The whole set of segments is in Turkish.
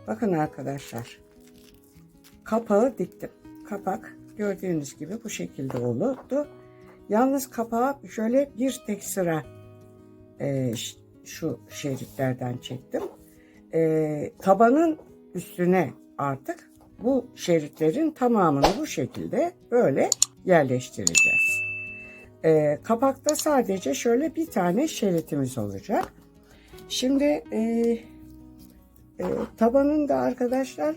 Bakın arkadaşlar, kapağı diktim. Kapak gördüğünüz gibi bu şekilde oldu. Yalnız kapağı şöyle bir tek sıra şu şeritlerden çektim. Tabanın üstüne artık bu şeritlerin tamamını bu şekilde böyle yerleştireceğiz. Kapakta sadece şöyle bir tane şeritimiz olacak. Şimdi tabanın da arkadaşlar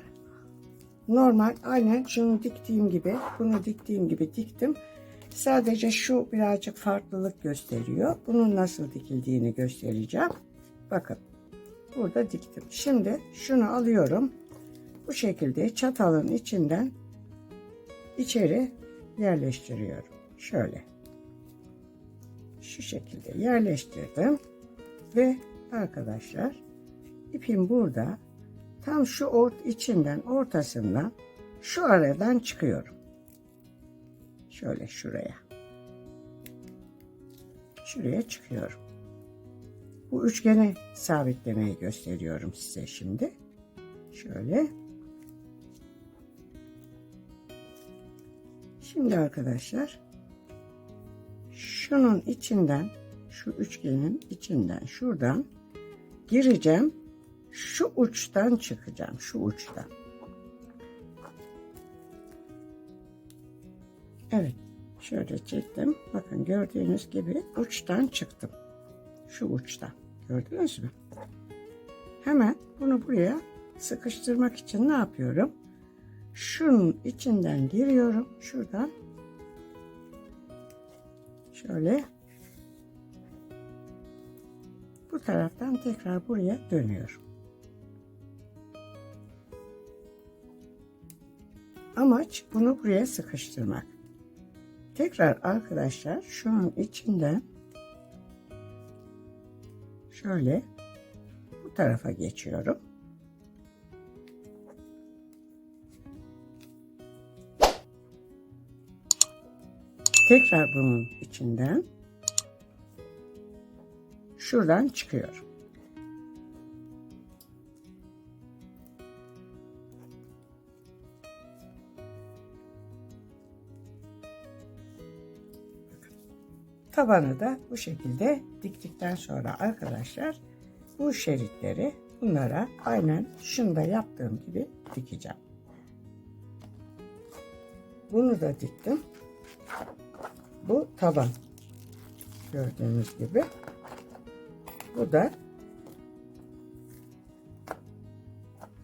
normal aynen şunu diktiğim gibi, bunu diktiğim gibi diktim. Sadece şu birazcık farklılık gösteriyor. Bunun nasıl dikildiğini göstereceğim. Bakın burada diktim. Şimdi şunu alıyorum. Bu şekilde çatalın içinden içeri yerleştiriyorum. Şöyle. Şu şekilde yerleştirdim. Ve arkadaşlar ipim burada. Tam şu içinden ortasından şu aradan çıkıyorum. Şöyle şuraya. Şuraya çıkıyorum. Bu üçgeni sabitlemeyi gösteriyorum size şimdi. Şöyle. Şimdi arkadaşlar şunun içinden, şu üçgenin içinden şuradan gireceğim. Şu uçtan çıkacağım. Şu uçtan. Evet. Şöyle çektim. Bakın gördüğünüz gibi uçtan çıktım. Şu uçtan. Gördünüz mü? Hemen bunu buraya sıkıştırmak için ne yapıyorum? Şunun içinden giriyorum. Şuradan. Şöyle. Bu taraftan tekrar buraya dönüyorum. Amaç bunu buraya sıkıştırmak. Tekrar arkadaşlar şunun içinden şöyle bu tarafa geçiyorum. Tekrar bunun içinden şuradan çıkıyorum. Tabanı da bu şekilde diktikten sonra arkadaşlar bu şeritleri bunlara aynen şunda yaptığım gibi dikeceğim. Bunu da diktim. Bu taban. Gördüğünüz gibi. Bu da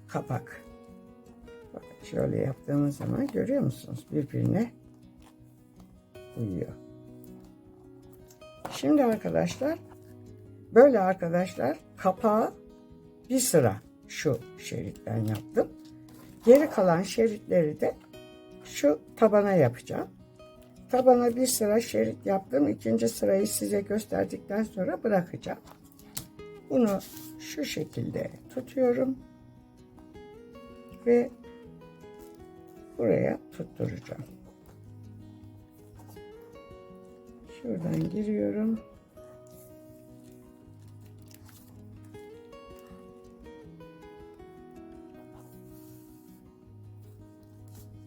kapak. Bakın şöyle yaptığımız zaman görüyor musunuz? Birbirine uyuyor. Şimdi arkadaşlar böyle arkadaşlar kapağı bir sıra şu şeritten yaptım. Geri kalan şeritleri de şu tabana yapacağım. Tabana bir sıra şerit yaptım. İkinci sırayı size gösterdikten sonra bırakacağım. Bunu şu şekilde tutuyorum ve buraya tutturacağım. Şuradan giriyorum.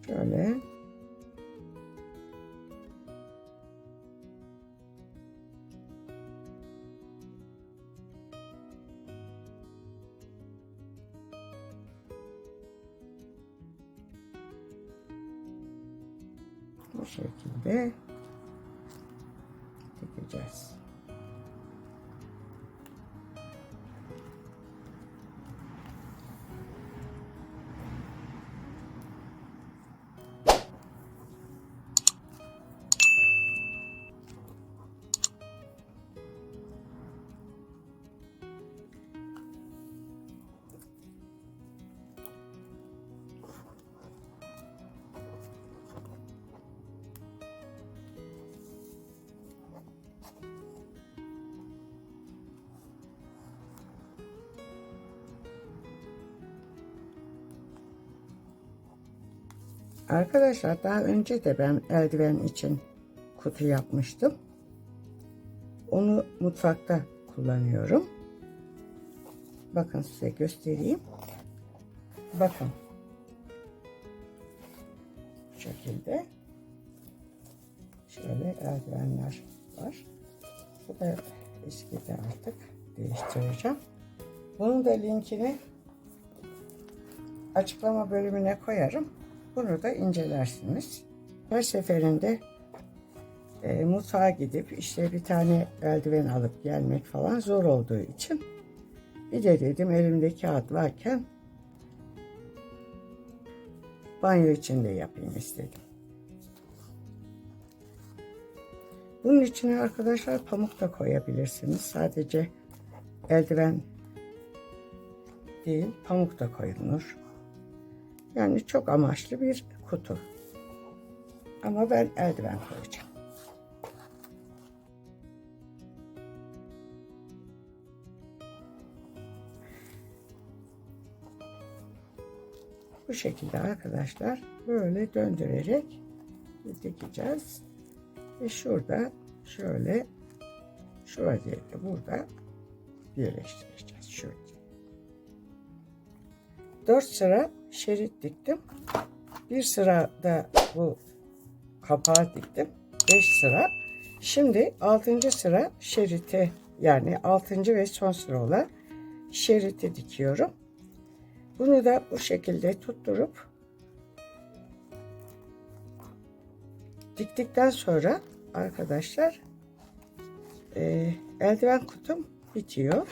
Şöyle. Bu şekilde dikeceğiz. Arkadaşlar daha önce de ben eldiven için kutu yapmıştım. Onu mutfakta kullanıyorum. Bakın size göstereyim. Bakın. Bu şekilde. Şöyle eldivenler var. Bu da eskidi artık. Değiştireceğim. Bunun da linkini açıklama bölümüne koyarım. Bunu da incelersiniz. Her seferinde mutfağa gidip işte bir tane eldiven alıp gelmek falan zor olduğu için bir de dedim elimde kağıt varken banyo içinde yapayım istedim. Bunun içine arkadaşlar pamuk da koyabilirsiniz. Sadece eldiven değil, pamuk da koyulur. Yani çok amaçlı bir kutu. Ama ben eldiven koyacağım. Bu şekilde arkadaşlar böyle döndürerek dikeceğiz. Ve şurada şöyle şu vaziyette burada birleştireceğiz. Şurada. 4 sıra şerit diktim. Bir sırada bu kapağı diktim. 5 sıra. Şimdi 6. sıra şeriti, yani 6. ve son sıra olan şeriti dikiyorum. Bunu da bu şekilde tutturup diktikten sonra arkadaşlar eldiven kutum bitiyor.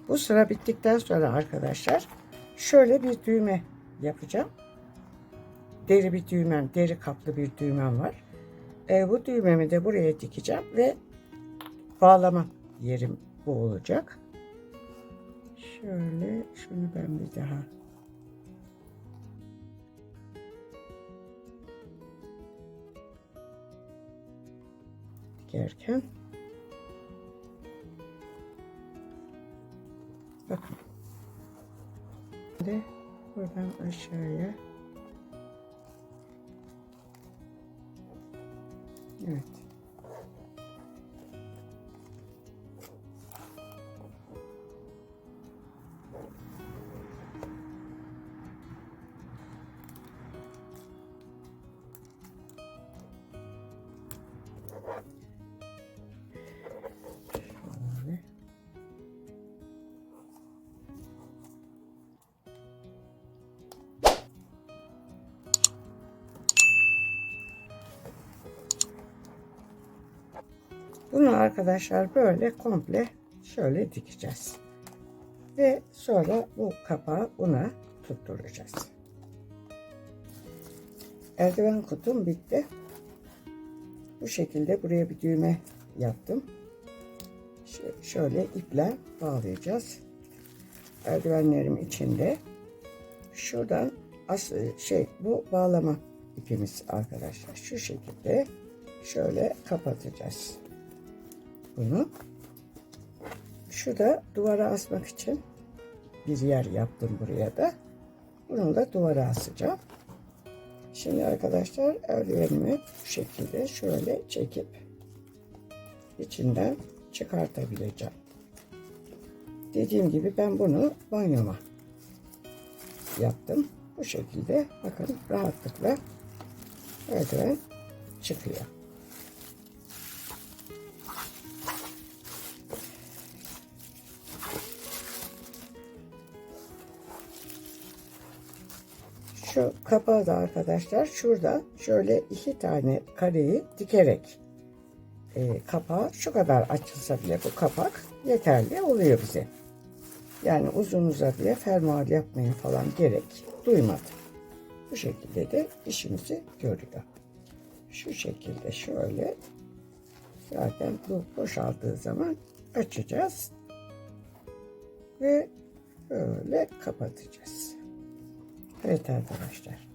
Bu sıra bittikten sonra arkadaşlar şöyle bir düğme yapacağım. Deri bir düğmem, deri kaplı bir düğmem var. Bu düğmemi de buraya dikeceğim ve bağlama yerim bu olacak. Şöyle şunu ben bir daha dikerken bakın. Şimdi buradan aşağıya. Evet. Şöyle. Bunu arkadaşlar böyle komple şöyle dikeceğiz. Ve sonra bu kapağı una tutturacağız. Eldiven kutum bitti. Bu şekilde buraya bir düğme yaptım. Şöyle iple bağlayacağız. eldivenlerim içinde. Şuradan bu bağlama ipimiz arkadaşlar. Şu şekilde şöyle kapatacağız bunu. Şu da duvara asmak için bir yer yaptım buraya da. Bunu da duvara asacağım. Şimdi arkadaşlar eldivenimi bu şekilde şöyle çekip içinden çıkartabileceğim. Dediğim gibi ben bunu banyoma yaptım. Bu şekilde bakın rahatlıkla eldiven çıkıyor. Şu kapağı da arkadaşlar şurada şöyle 2 tane kareyi dikerek kapağı şu kadar açılsa bile bu kapak yeterli oluyor bize. Yani uzun uzadıya fermuar yapmaya falan gerek duymadım. Bu şekilde de işimizi görüyor. Şu şekilde şöyle zaten bu boşaldığı zaman açacağız ve böyle kapatacağız. Evet arkadaşlar.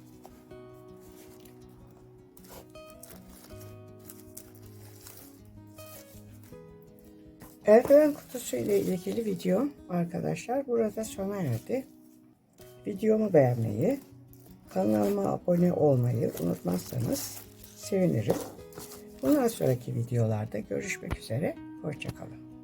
Eldiven kutusu ile ilgili videom arkadaşlar burada sona erdi. Videomu beğenmeyi, kanalıma abone olmayı unutmazsanız sevinirim. Bundan sonraki videolarda görüşmek üzere. Hoşça kalın.